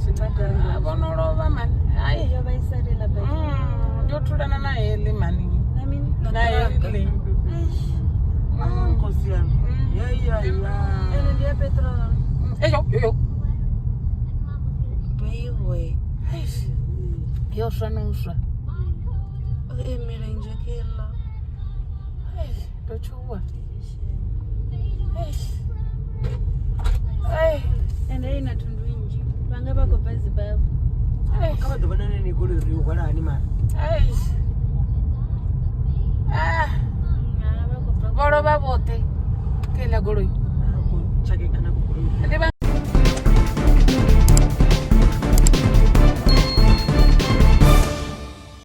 sibadala bonolova man hayi yo bayisalela bathi ndiyothulana naye le mani nami naye le Nkosi yami. Yeah. ene ndiya petrol yo bayiwe yoswa noswa emira injekela ndochuwa ende ina tundu inji vanga vako bhazi bavo Kama dobana nini goli riu wala anima. volova vote kela goloi Chake kana kukuru. ndi